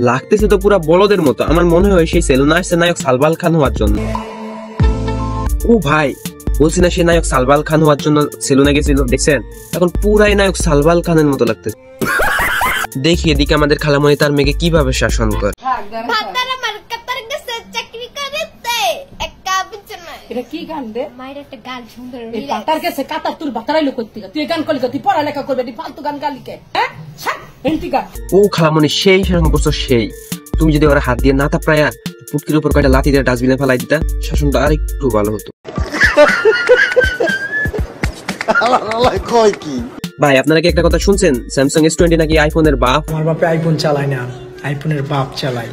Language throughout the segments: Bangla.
লাগতেছে তো পুরা বলদের মতো। আমার মনে হয় সেই সেলুনে আসছে নায়ক সালমান খান হওয়ার জন্য। ও ভাই, বলছি না সে নায়ক সালমান খান হওয়ার জন্য সেলুনে গেছিল, দেখছেন? এখন পুরাই নায়ক সালমান খানের মতো লাগতেছে। দেখি এদিকে আমাদের খালামণি তার মেয়েকে কিভাবে শাসন করে। এটা কি গান রে? মায়ের একটা গান সুন্দর। এই পাতার কাছে কাটার তুই বাতারাইলো কইতে তুই গান করলি তুই পড়ালেখা করবে তুই ফালতু গান গালি কে? হ্যাঁ এন্টিকা। ও খালামণি সেই শাসন করছো সেই। তুমি যদি ওরা হাত দিয়ে না থাপড়ায়া পুটকির উপর কয়টা লাথি দিয়ে ডাস্টবিনে ফেলাই দিতা, শাসনটা আরেকটু ভালো হতো। ভাই আপনারা কি একটা কথা শুনছেন? স্যামসাং S20 নাকি আইফোনের বাপ। আমার বাপে আইফোন চালায় না, আইফোনের বাপ চালায়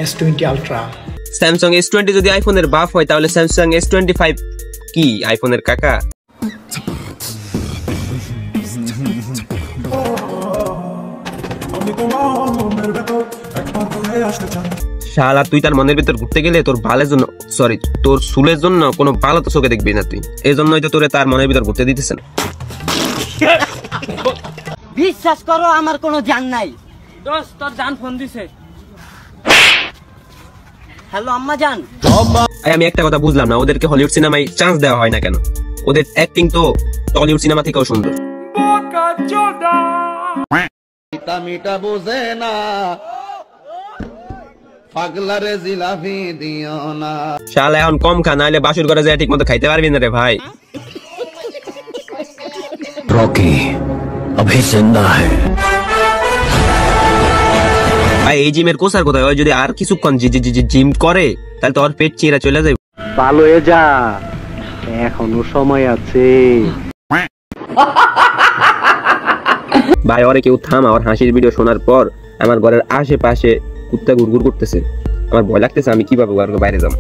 S20 আলট্রা। স্যামসাং S20 যদি আইফোনের বাপ হয় তাহলে স্যামসাং S25 কি আইফোনের কাকা? শালা তুই তার মনের ভিতর ঘুরতে গেলে তোর বালের জন্য, সরি তোর চুলের জন্য কোনো ভালো তো চোখে দেখবি না তুই। এই জন্যই তো তোরে তার মনের ভিতর ঘুরতে দিতেছেন। বিশ্বাস করো আমার কোনো জান নাই। দোস্ত তোর জান ফোন দিছে। হ্যালো আম্মা জান। আমি একটা কথা বুঝলাম না, ওদেরকে হলিউড সিনেমায় চান্স দেওয়া হয় না কেন? ওদের অ্যাক্টিং তো টলিউড সিনেমা থেকেও সুন্দর। মিটা বোঝে না পাগলারে জিলাপি দিও না। শালা এখন কম খা, নাইলে বাসুর করে যায় ঠিক মতো খাইতে পারবি না রে ভাই। রকি अभी जिंदा है। ভাই এই জিমের কোসার কোথায়? ওই যদি আর কিছুক্ষণ জিম করে তাহলে তো ওর পেট চিরা চলে যাবে। ভালো হয়ে যা, এখনো সময় আছে। ভাই ওরে কেউ থামা, ওর হাসির ভিডিও শোনার পর আমার ঘরের আশেপাশে কুত্তা ঘুরঘুর করতেছে। আমার ভয় লাগতেছে, আমি কিভাবে বাইরে যাবো।